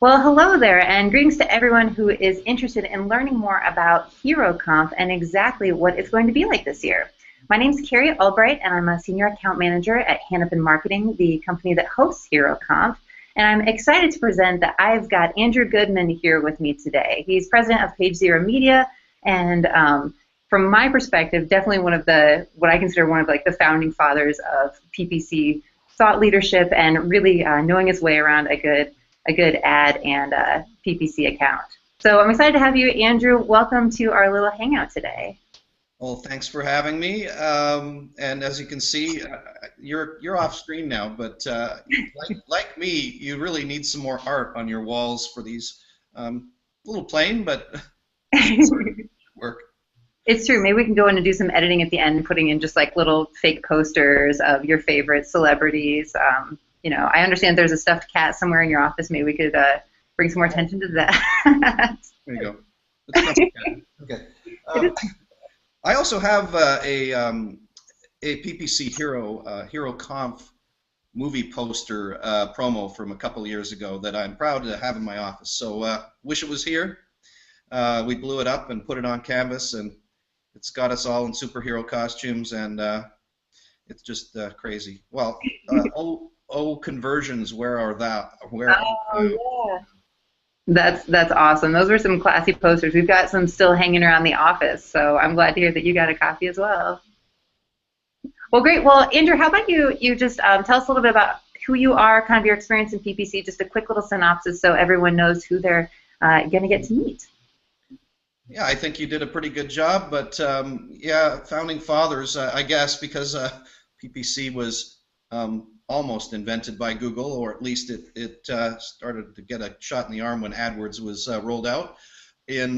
Well, hello there, and greetings to everyone who is interested in learning more about Hero Conf and exactly what it's going to be like this year. My name is Carrie Albright, and I'm a Senior Account Manager at Hannafin Marketing, the company that hosts Hero Conf. And I'm excited to present that I've got Andrew Goodman here with me today. He's president of Page Zero Media, and from my perspective, definitely one of what I consider one of like the founding fathers of PPC thought leadership and really knowing his way around a good ad and PPC account. So I'm excited to have you, Andrew. Welcome to our little hangout today. Well, thanks for having me. And as you can see, you're off screen now, but like me, you really need some more art on your walls for these. A little plain, but work. It's true. Maybe we can go in and do some editing at the end, putting in just like little fake posters of your favorite celebrities. I understand there's a stuffed cat somewhere in your office. Maybe we could bring some more attention to that. There you go. Okay. I also have a PPC Hero Conf movie poster promo from a couple of years ago that I'm proud to have in my office. So wish it was here. We blew it up and put it on canvas, and it's got us all in superhero costumes, and it's just crazy. Well, conversions, where are thou? Yeah. That's awesome. Those were some classy posters. We've got some still hanging around the office, so I'm glad to hear that you got a copy as well. Well, great. Well, Andrew, how about you just tell us a little bit about who you are, kind of your experience in PPC, just a quick little synopsis so everyone knows who they're going to get to meet. Yeah, I think you did a pretty good job, but yeah, founding fathers, I guess, because PPC was almost invented by Google, or at least it started to get a shot in the arm when AdWords was rolled out. In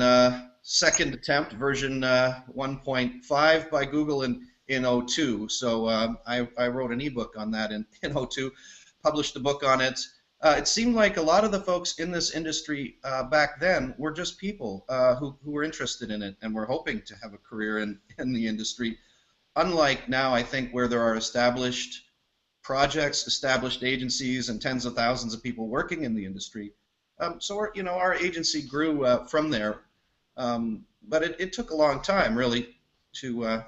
second attempt, version 1.5 by Google in '02. So I wrote an ebook on that in '02, published a book on it. It seemed like a lot of the folks in this industry back then were just people who were interested in it and were hoping to have a career in the industry. Unlike now, I think, where there are established projects, established agencies, and tens of thousands of people working in the industry. So our agency grew from there, but it took a long time, really, to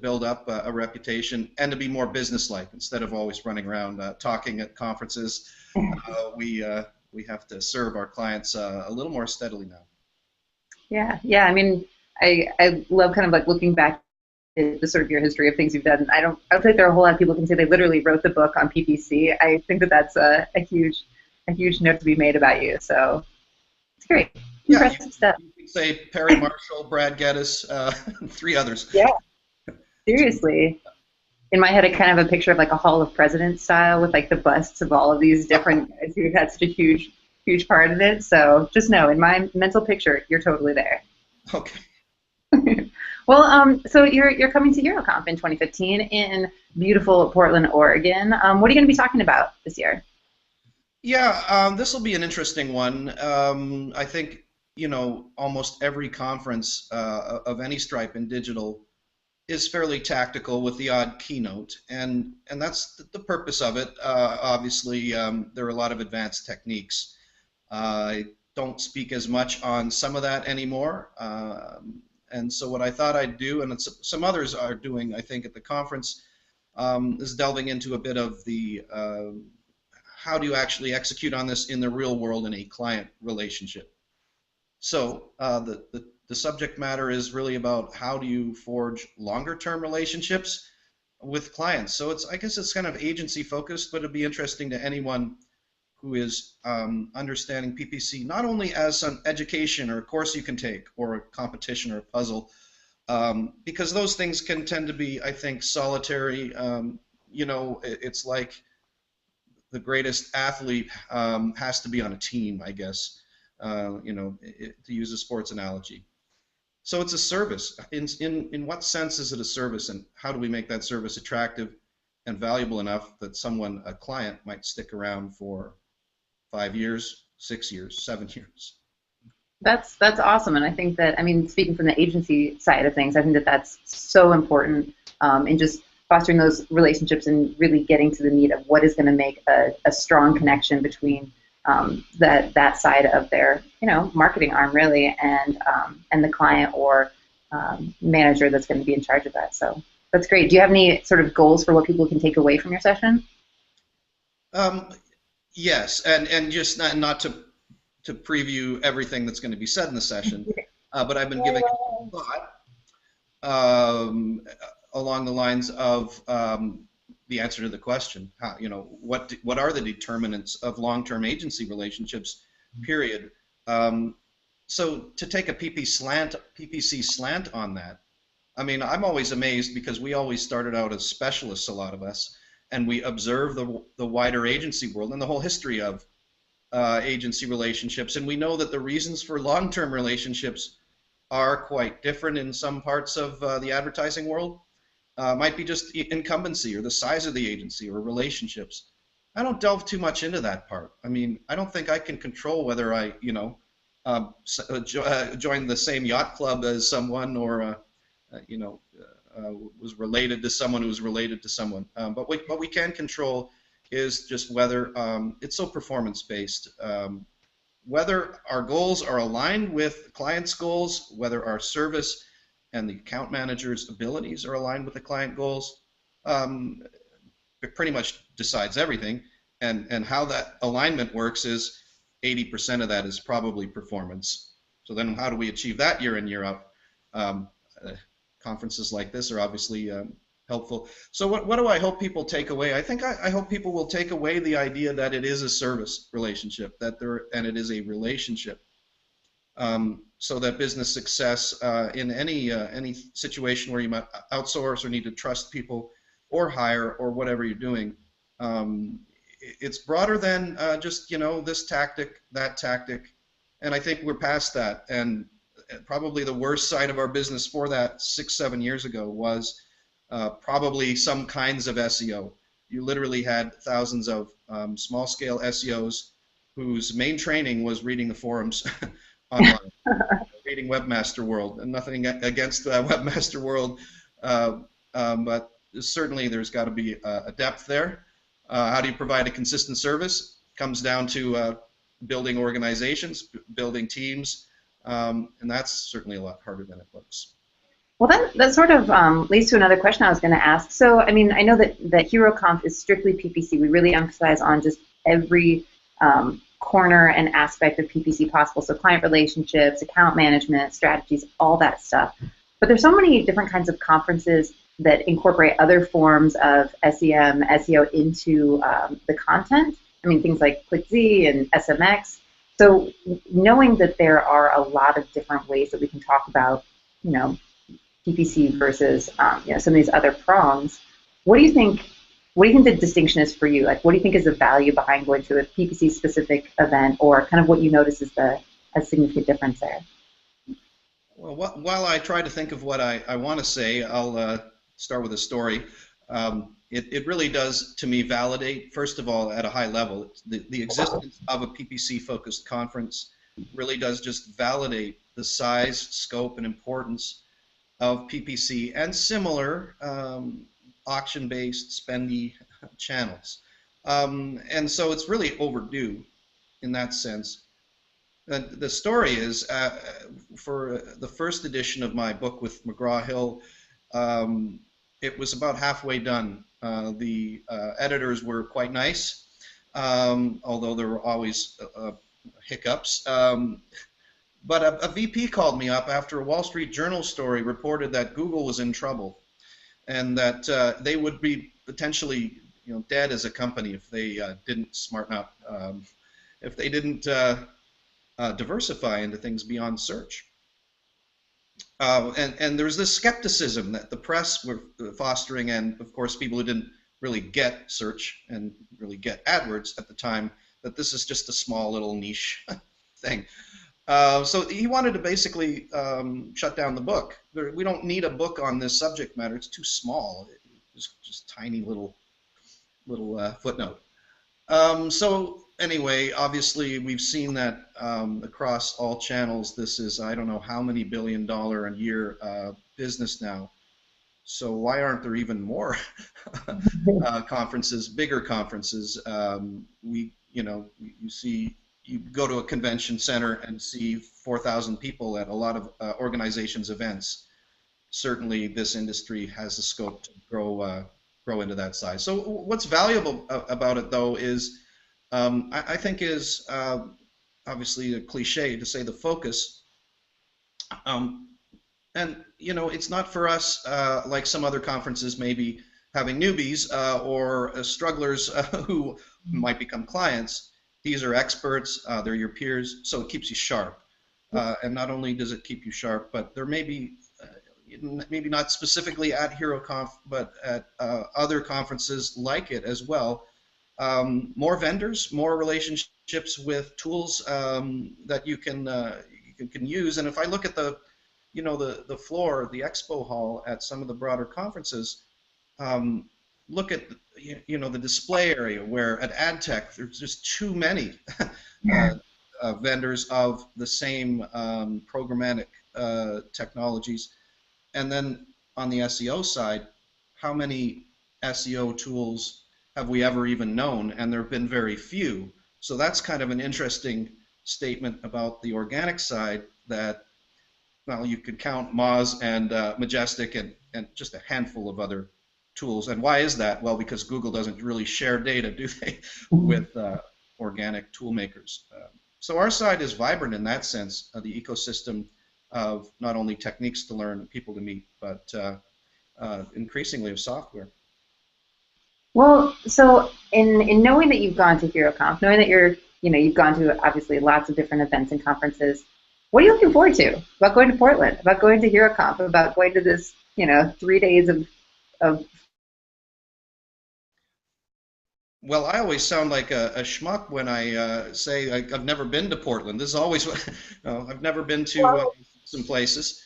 build up a reputation and to be more businesslike instead of always running around talking at conferences. We have to serve our clients a little more steadily now. Yeah. I mean, I love kind of like looking back at the sort of your history of things you've done. I don't think there are a whole lot of people who can say they literally wrote the book on PPC. I think that's a huge note to be made about you. So it's great. Impressive stuff. You can say Perry Marshall, Brad Geddes, three others. Yeah. Seriously. In my head, I kind of have a picture of like a Hall of Presidents style with like the busts of all of these different guys who had such a huge part of it. So just know, in my mental picture, you're totally there. Okay. Well, so you're coming to HeroConf in 2015 in beautiful Portland, Oregon. What are you going to be talking about this year? Yeah, this will be an interesting one. I think almost every conference of any stripe in digital is fairly tactical with the odd keynote, and that's the purpose of it. Obviously, there are a lot of advanced techniques. I don't speak as much on some of that anymore, and so what I thought I'd do, and some others are doing, I think, at the conference, is delving into a bit of the how do you actually execute on this in the real world in a client relationship. So the subject matter is really about how do you forge longer-term relationships with clients. So I guess it's kind of agency focused, but it'd be interesting to anyone who is understanding PPC not only as an education or a course you can take or a competition or a puzzle, because those things can tend to be, I think, solitary. It's like the greatest athlete has to be on a team, I guess, to use a sports analogy. So it's a service. In what sense is it a service, and how do we make that service attractive and valuable enough that a client, might stick around for 5 years, 6 years, 7 years? That's awesome, and I think that, I mean, speaking from the agency side of things, I think that that's so important in just fostering those relationships and really getting to the meat of what is going to make a strong connection between that side of their marketing arm really, and the client or manager that's going to be in charge of that. So that's great. Do you have any sort of goals for what people can take away from your session? Um, yes, and just not to preview everything that's going to be said in the session, but I've been giving it thought along the lines of the answer to the question. How, what are the determinants of long-term agency relationships? Period. Um, so to take a PPC slant on that, I mean, I'm always amazed because we always started out as specialists, a lot of us, and we observe the wider agency world and the whole history of agency relationships, and we know that the reasons for long-term relationships are quite different in some parts of the advertising world. Might be just incumbency or the size of the agency or relationships. I don't delve too much into that part. I mean, I don't think I can control whether I, join the same yacht club as someone or, you know, was related to someone who was related to someone. But what we can control is just whether it's so performance based. Whether our goals are aligned with clients' goals, whether our service and the account manager's abilities are aligned with the client goals, um, it pretty much decides everything. And how that alignment works is 80% of that is probably performance. So then how do we achieve that year in, year out? Um, uh, Conferences like this are obviously helpful. So what do I hope people take away? I think I hope people will take away the idea that it is a service relationship, and it is a relationship. So that business success in any situation where you might outsource or need to trust people or hire or whatever you're doing, it's broader than just this tactic, that tactic, and I think we're past that. And probably the worst side of our business for that 6-7 years ago was probably some kinds of SEO. You literally had thousands of small-scale SEOs whose main training was reading the forums online, reading Webmaster World, and nothing against Webmaster World, but certainly there's got to be a depth there. How do you provide a consistent service? Comes down to building organizations, building teams, and that's certainly a lot harder than it looks. Well, that sort of leads to another question I was going to ask. So, I mean, I know that Hero Conf is strictly PPC. We really emphasize on just every corner and aspect of PPC possible. So, client relationships, account management, strategies, all that stuff. But there's so many different kinds of conferences that incorporate other forms of SEM, SEO into the content. I mean, things like ClickZ and SMX. So, knowing that there are a lot of different ways that we can talk about, PPC versus some of these other prongs. What do you think? What do you think the distinction is for you? Like, what do you think is the value behind going to a PPC specific event, or kind of what you notice is a significant difference there? Well, while I try to think of what I want to say, I'll start with a story. It really does, to me, validate, first of all, at a high level, the existence of a PPC-focused conference really does just validate the size, scope, and importance of PPC and similar auction-based spendy channels. And so it's really overdue in that sense. The story is, for the first edition of my book with McGraw-Hill, it was about halfway done. The editors were quite nice, although there were always hiccups. But a VP called me up after a Wall Street Journal story reported that Google was in trouble and that they would be potentially dead as a company if they didn't smarten up, if they didn't diversify into things beyond search. And there was this skepticism that the press were fostering, and of course people who didn't really get search and really get AdWords at the time, that this is just a small little niche thing. So he wanted to basically shut down the book. We don't need a book on this subject matter. It's too small. It's just tiny little footnote. So anyway, obviously we've seen that across all channels. This is, I don't know how many billion-dollar a year business now. So why aren't there even more conferences, bigger conferences? You go to a convention center and see 4,000 people at a lot of organizations' events. Certainly, this industry has the scope to grow into that size. So, what's valuable about it, though, is I think is obviously a cliche to say the focus. Um, and it's not for us like some other conferences maybe having newbies or strugglers who might become clients. These are experts, they're your peers, so it keeps you sharp. And not only does it keep you sharp, but there may be maybe not specifically at Hero Conf, but at other conferences like it as well. More vendors, more relationships with tools that you can use. And if I look at the floor, the expo hall at some of the broader conferences, um, look at the display area where at AdTech there's just too many vendors of the same programmatic technologies. And then on the SEO side, how many SEO tools have we ever even known? And there have been very few. So that's kind of an interesting statement about the organic side that, well, you could count Moz and Majestic and just a handful of other tools. And why is that? Well, because Google doesn't really share data, do they, with organic tool makers. So our side is vibrant in that sense, the ecosystem of not only techniques to learn, people to meet, but increasingly of software. Well, so in knowing that you've gone to HeroConf, knowing that you've gone to obviously lots of different events and conferences, what are you looking forward to about going to Portland, about going to HeroConf, about going to this, 3 days of Well, I always sound like a schmuck when I say I've never been to Portland. This is always, I've never been to some places.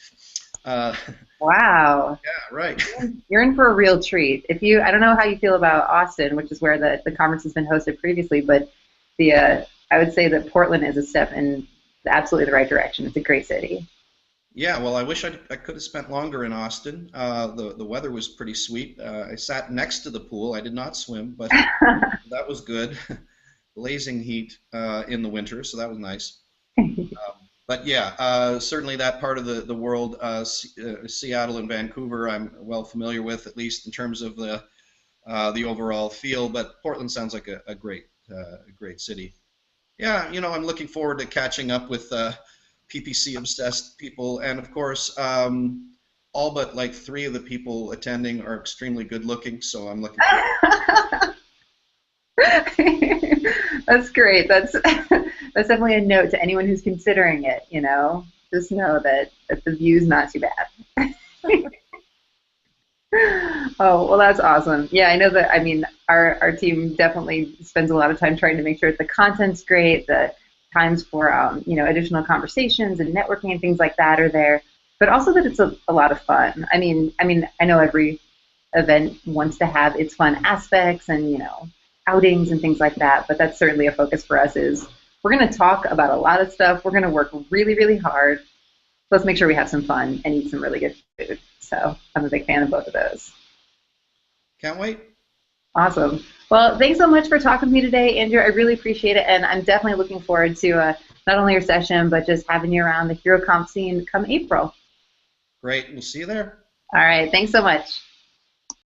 Uh, Wow. yeah, right. You're in for a real treat. I don't know how you feel about Austin, which is where the conference has been hosted previously, but I would say that Portland is a step in absolutely the right direction. It's a great city. Yeah, well, I wish I could have spent longer in Austin. The weather was pretty sweet. I sat next to the pool. I did not swim, but that was good. Blazing heat in the winter, so that was nice. But yeah, certainly that part of the world, Seattle and Vancouver, I'm well familiar with, at least in terms of the overall feel. But Portland sounds like a great city. Yeah, I'm looking forward to catching up with PPC obsessed people, and of course, all but like 3 of the people attending are extremely good looking. So I'm looking forward. That's great. That's definitely a note to anyone who's considering it. Just know that the view's not too bad. Oh, well, that's awesome. Yeah, I know that. I mean, our team definitely spends a lot of time trying to make sure that the content's great, the times for additional conversations and networking and things like that are there, but also that it's a lot of fun. I know every event wants to have its fun aspects and outings and things like that, but that's certainly a focus for us. Is we're going to talk about a lot of stuff. We're going to work really, really hard. Let's make sure we have some fun and eat some really good food. So I'm a big fan of both of those. Can't wait. Awesome. Well, thanks so much for talking to me today, Andrew. I really appreciate it, and I'm definitely looking forward to not only your session, but just having you around the HeroConf scene come April. Great. We'll see you there. All right. Thanks so much.